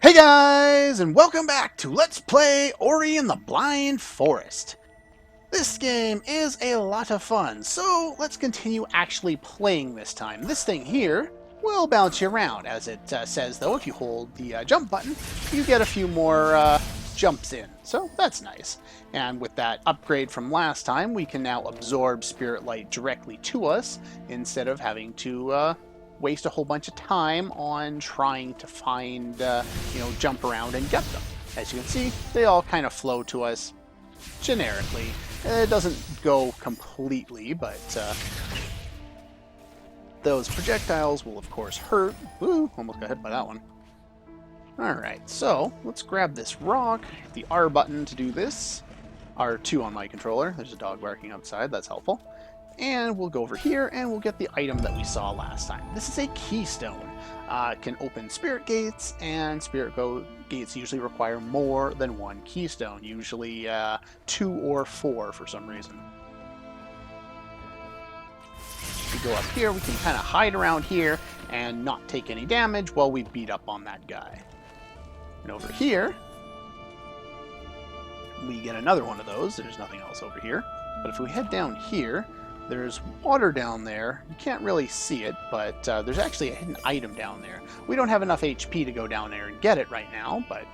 Hey guys, and welcome back to Let's Play Ori and the Blind Forest. This game is a lot of fun, so let's continue actually playing this time. This thing here will bounce you around, as it says, though, if you hold the jump button, you get a few more jumps in, so that's nice. And with that upgrade from last time, we can now absorb Spirit Light directly to us, instead of having to waste a whole bunch of time on trying to find, jump around and get them. As you can see, they all kind of flow to us generically. It doesn't go completely, but those projectiles will of course hurt. Woo, almost got hit by that one. Alright, so let's grab this rock, hit the R button to do this. R2 on my controller. There's a dog barking outside, that's helpful. And we'll go over here and we'll get the item that we saw last time. This is a keystone. It can open spirit gates, and gates usually require more than one keystone, usually 2 or 4 for some reason. If we go up here, we can kind of hide around here and not take any damage while we beat up on that guy. And over here, we get another one of those. There's nothing else over here. But if we head down here, there's water down there. You can't really see it, but there's actually a hidden item down there. We don't have enough HP to go down there and get it right now, but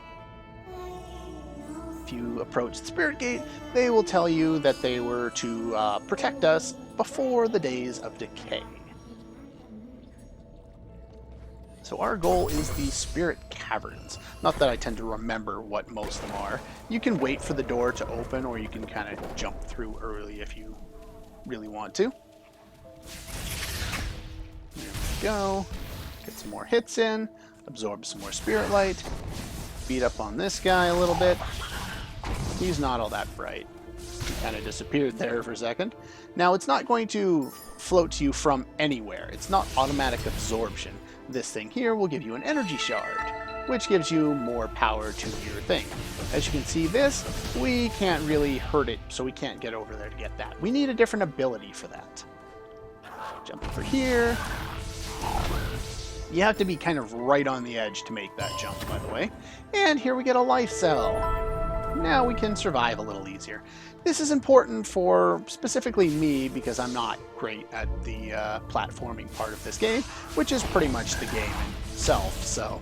if you approach the Spirit Gate, they will tell you that they were to protect us before the days of decay. So our goal is the Spirit Caverns. Not that I tend to remember what most of them are. You can wait for the door to open, or you can kind of jump through early if you really want to. There we go. Get some more hits in. Absorb some more Spirit Light. Beat up on this guy a little bit. He's not all that bright. He kind of disappeared there for a second. Now, it's not going to float to you from anywhere. It's not automatic absorption. This thing here will give you an energy shard, which gives you more power to your thing. As you can see this, we can't really hurt it, so we can't get over there to get that. We need a different ability for that. Jump over here. You have to be kind of right on the edge to make that jump, by the way. And here we get a life cell. Now we can survive a little easier. This is important for specifically me because I'm not great at the platforming part of this game, which is pretty much the game itself, so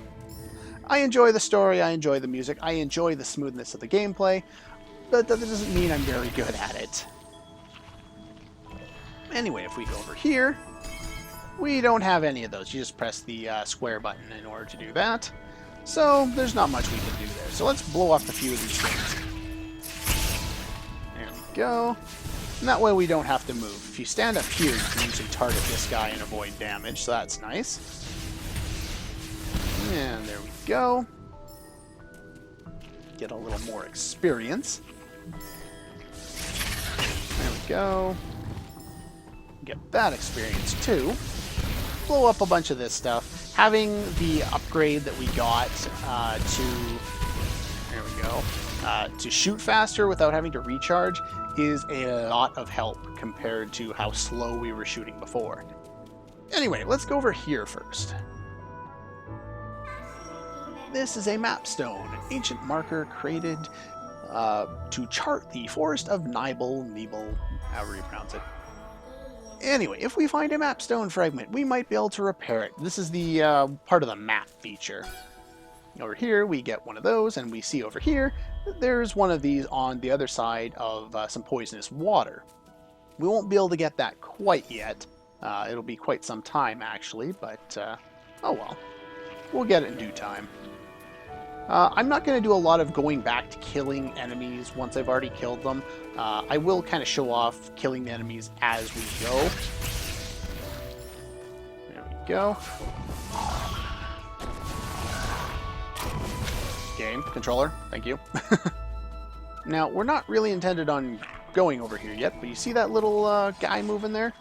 I enjoy the story, I enjoy the music, I enjoy the smoothness of the gameplay, but that doesn't mean I'm very good at it. Anyway, if we go over here, we don't have any of those. You just press the square button in order to do that. So there's not much we can do there. So let's blow up a few of these things. There we go. And that way we don't have to move. If you stand up here, you can usually target this guy and avoid damage, so that's nice. And there we go. Get a little more experience. There we go. Get that experience too. Blow up a bunch of this stuff. Having the upgrade that we got to shoot faster without having to recharge is a lot of help compared to how slow we were shooting before. Anyway, let's go over here first. This is a map stone, an ancient marker created to chart the forest of Nibel, however you pronounce it. Anyway, if we find a map stone fragment, we might be able to repair it. This is the part of the map feature. Over here, we get one of those, and we see over here, there's one of these on the other side of some poisonous water. We won't be able to get that quite yet. It'll be quite some time, actually, but oh well. We'll get it in due time. I'm not going to do a lot of going back to killing enemies once I've already killed them. I will kind of show off killing the enemies as we go. There we go. Game, controller, thank you. Now, we're not really intended on going over here yet, but you see that little guy moving there?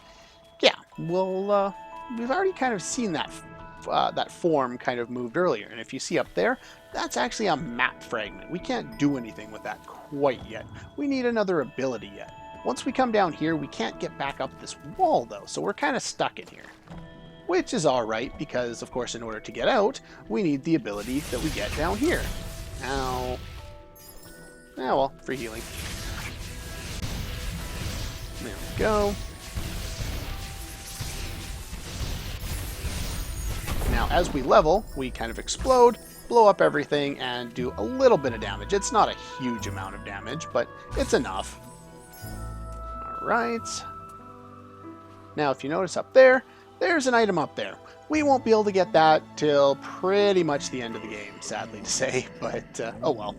Yeah, well, we've already kind of seen that form kind of moved earlier. And if you see up there, that's actually a map fragment. We can't do anything with that quite yet. We need another ability yet. Once we come down here, we can't get back up this wall, though, so we're kind of stuck in here. which is alright because, of course, in order to get out, we need the ability that we get down here. Now, well, free healing. There we go. Now, as we level, we kind of explode, blow up everything, and do a little bit of damage. It's not a huge amount of damage, but it's enough. Alright. Now, if you notice up there, there's an item up there. We won't be able to get that till pretty much the end of the game, sadly to say, but oh well.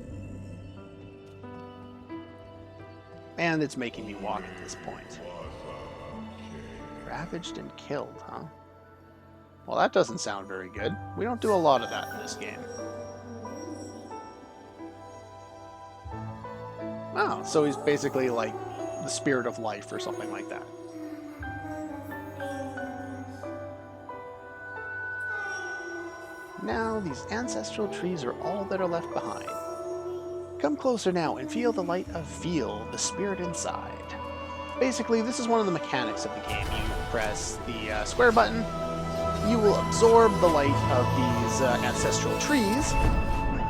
And it's making me walk at this point. Ravaged and killed, huh? Well, that doesn't sound very good. We don't do a lot of that in this game. Oh, so he's basically like the spirit of life or something like that. Now, these ancestral trees are all that are left behind. Come closer now and feel the light of Feel, the spirit inside. Basically, this is one of the mechanics of the game. You press the square button, you will absorb the light of these ancestral trees,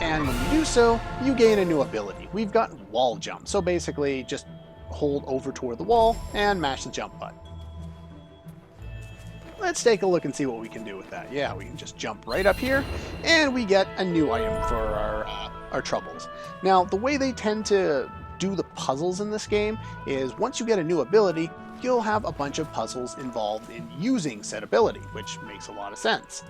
and when you do so, you gain a new ability. We've got wall jump, so basically just hold over toward the wall and mash the jump button. Let's take a look and see what we can do with that. Yeah, we can just jump right up here, and we get a new item for our troubles. Now, the way they tend to do the puzzles in this game is once you get a new ability, you'll have a bunch of puzzles involved in using said ability, which makes a lot of sense.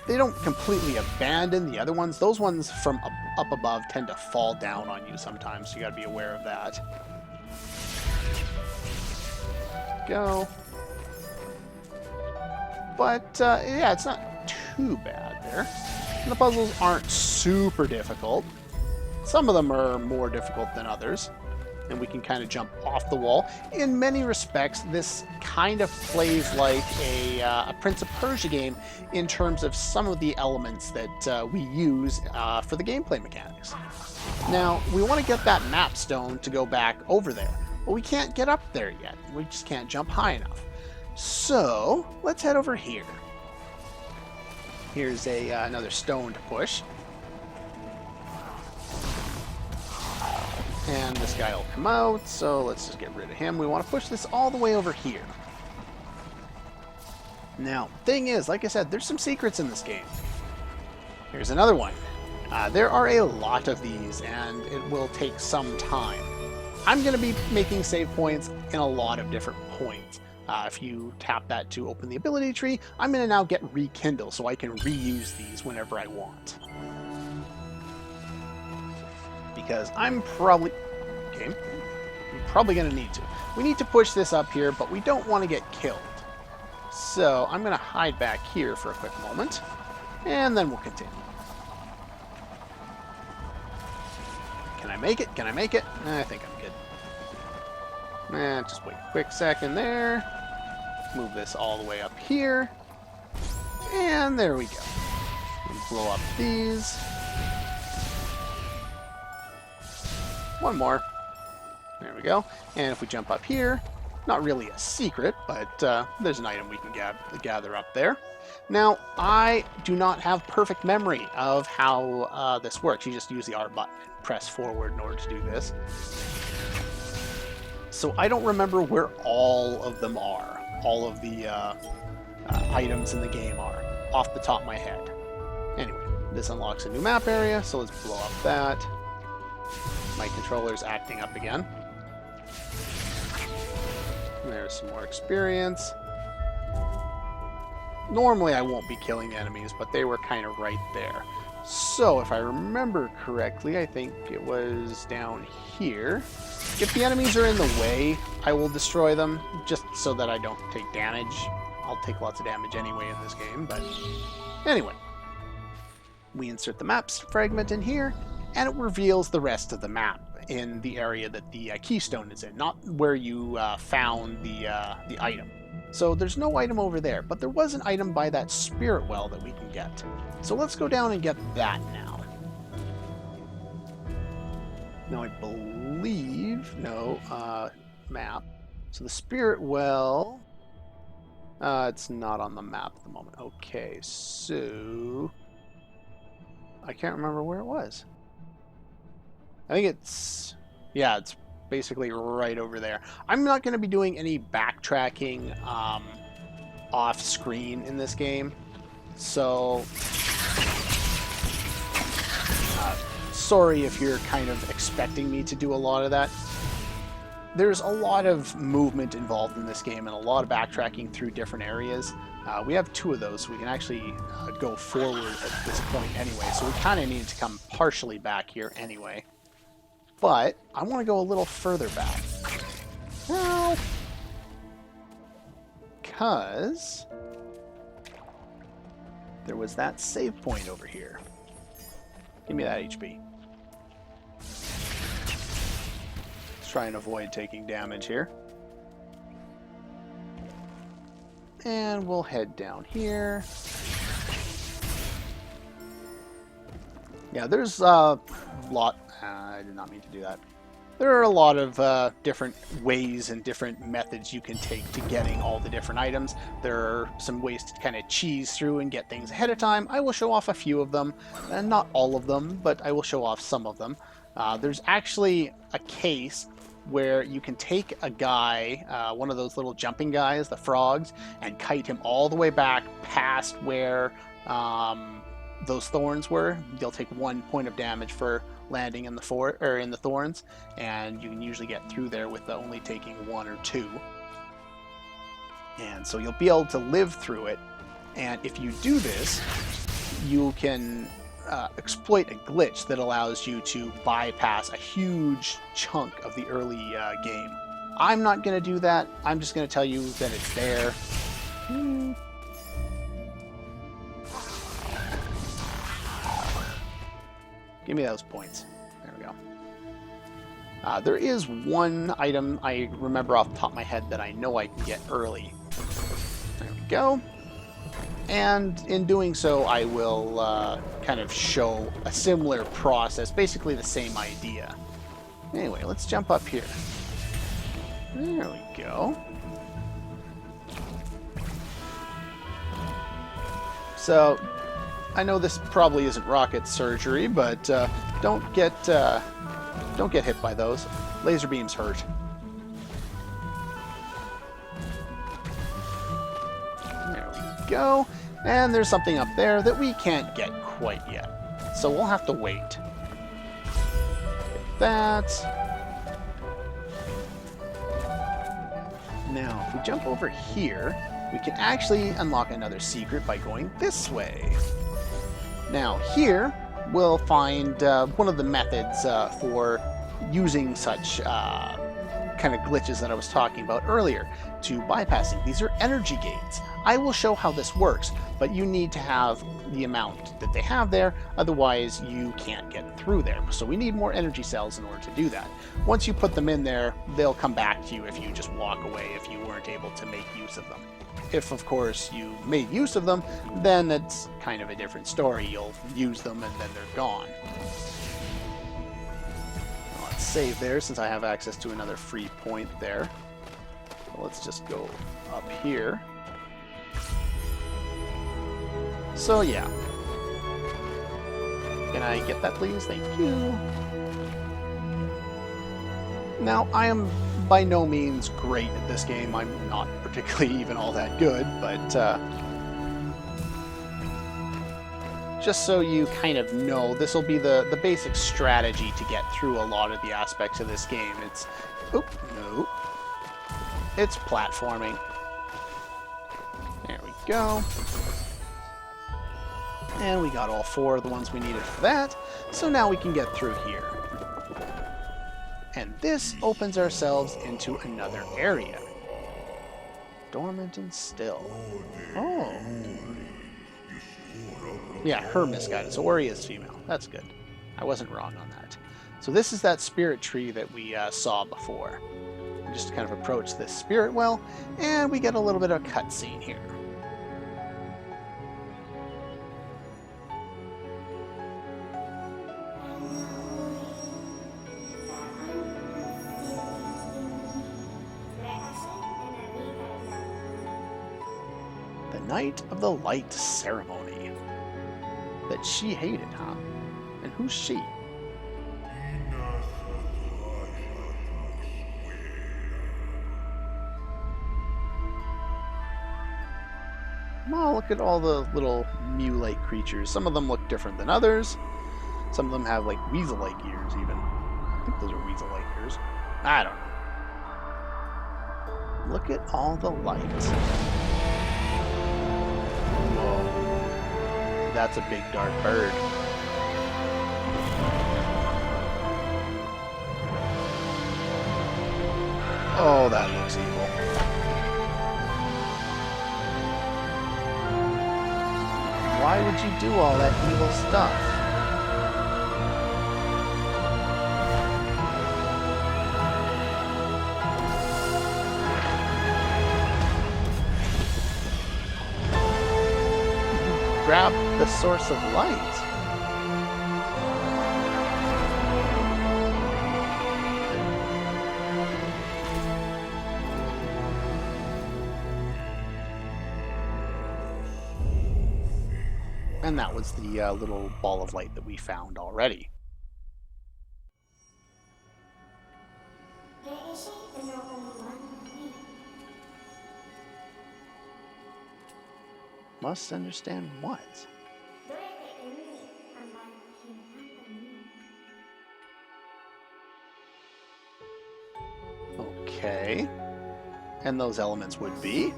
They don't completely abandon the other ones. Those ones from up above tend to fall down on you sometimes, so you gotta be aware of that. Go. But, yeah, it's not too bad there. And the puzzles aren't super difficult. Some of them are more difficult than others, and we can kind of jump off the wall. In many respects, this kind of plays like a Prince of Persia game in terms of some of the elements that we use for the gameplay mechanics. Now, we want to get that map stone to go back over there, but we can't get up there yet. We just can't jump high enough. So, let's head over here. Here's another stone to push. And this guy will come out, so let's just get rid of him. We want to push this all the way over here. Now, thing is, like I said, there's some secrets in this game. Here's another one. There are a lot of these, and it will take some time. I'm going to be making save points in a lot of different points. If you tap that to open the ability tree, I'm going to now get Rekindle, so I can reuse these whenever I want. Because I'm probably going to need to. We need to push this up here, but we don't want to get killed. So I'm going to hide back here for a quick moment, and then we'll continue. Can I make it? Can I make it? I think I'm good. Just wait a quick second there. Move this all the way up here. And there we go. Blow up these. One more. There we go. And if we jump up here, not really a secret, but there's an item we can gather up there. Now, I do not have perfect memory of how this works. You just use the R button and press forward in order to do this. So I don't remember where all of them are. All of the items in the game are, off the top of my head. Anyway, this unlocks a new map area, so let's blow up that. My controller's acting up again. There's some more experience. Normally I won't be killing the enemies, but they were kind of right there. So if I remember correctly, I think it was down here. If the enemies are in the way, I will destroy them, just so that I don't take damage. I'll take lots of damage anyway in this game, but anyway. We insert the maps fragment in here, and it reveals the rest of the map in the area that the keystone is in, not where you found the item. So there's no item over there, but there was an item by that spirit well that we can get. So let's go down and get that now. Now I believe, no, map. So the spirit well It's not on the map at the moment. Okay, so I can't remember where it was. I think it's, yeah, it's basically right over there. I'm not going to be doing any backtracking off screen in this game, so sorry if you're kind of expecting me to do a lot of that. There's a lot of movement involved in this game and a lot of backtracking through different areas. We have 2 of those, so we can actually go forward at this point anyway, so we kind of need to come partially back here anyway. But I want to go a little further back. Well, because there was that save point over here. Give me that HP. Let's try and avoid taking damage here. And we'll head down here. Yeah, there's a lot... I did not mean to do that. There are a lot of different ways and different methods you can take to getting all the different items. There are some ways to kind of cheese through and get things ahead of time. I will show off a few of them, and not all of them, but I will show off some of them. There's actually a case where you can take a guy, one of those little jumping guys, the frogs, and kite him all the way back past where those thorns were. They'll take 1 point of damage for landing in the in the thorns, and you can usually get through there with only taking 1 or 2. And so you'll be able to live through it. And if you do this, you can exploit a glitch that allows you to bypass a huge chunk of the early game. I'm not going to do that. I'm just going to tell you that it's there. Give me those points. There we go. There is one item I remember off the top of my head that I know I can get early. There we go. And in doing so, I will kind of show a similar process, basically the same idea. Anyway, let's jump up here. There we go. So, I know this probably isn't rocket surgery, but don't get hit by those. Laser beams hurt. There we go. And there's something up there that we can't get quite yet. So we'll have to wait. Get that. Now, if we jump over here, we can actually unlock another secret by going this way. Now, here we'll find one of the methods for using such kind of glitches that I was talking about earlier to bypassing. These are energy gates. I will show how this works, but you need to have the amount that they have there, otherwise you can't get through there. So we need more energy cells in order to do that. Once you put them in there, they'll come back to you if you just walk away if you weren't able to make use of them. If, of course, you made use of them, then it's kind of a different story. You'll use them and then they're gone. Let's save there since I have access to another free point there. So let's just go up here. So yeah. Can I get that, please? Thank you. Now, I am by no means great at this game. I'm not particularly even all that good, but just so you kind of know, this will be the basic strategy to get through a lot of the aspects of this game. It's... Oop, no. It's platforming. There we go. And we got all 4 of the ones we needed for that, so now we can get through here. And this opens ourselves into another area. Dormant and still. Oh. Yeah, her misguided. So Ori is female. That's good. I wasn't wrong on that. So this is that spirit tree that we saw before. We just kind of approach this spirit well, and we get a little bit of a cutscene here. Night of the Light ceremony. That she hated, huh? And who's she? Well, look at all the little Mew-like creatures. Some of them look different than others. Some of them have like weasel-like ears even. I think those are weasel-like ears. I don't know. Look at all the lights. Whoa. That's a big dark bird. Oh, that looks evil. Why would you do all that evil stuff? Grab the source of light. And that was the little ball of light that we found already. Must understand what? Okay. And those elements would be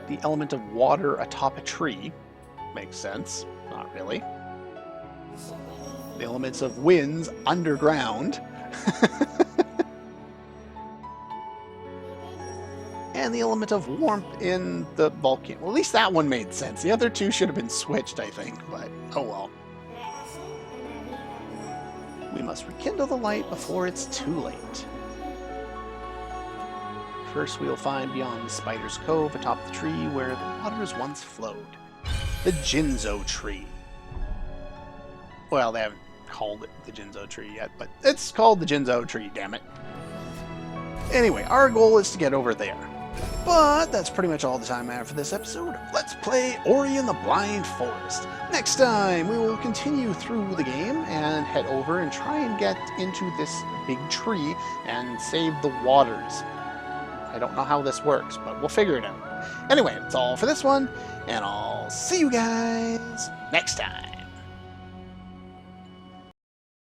the element of water atop a tree. Makes sense. Not really. The elements of winds underground. And the element of warmth in the volcano. Well, at least that one made sense. The other two should have been switched, I think, but oh well. We must rekindle the light before it's too late. First, we'll find beyond the Spider's Cove atop the tree where the waters once flowed. The Jinzo Tree. Well, they haven't called it the Jinzo Tree yet, but it's called the Jinzo Tree, damn it. Anyway, our goal is to get over there. But that's pretty much all the time I have for this episode. Let's play Ori and the Blind Forest. Next time, we will continue through the game and head over and try and get into this big tree and save the waters. I don't know how this works, but we'll figure it out. Anyway, that's all for this one, and I'll see you guys next time.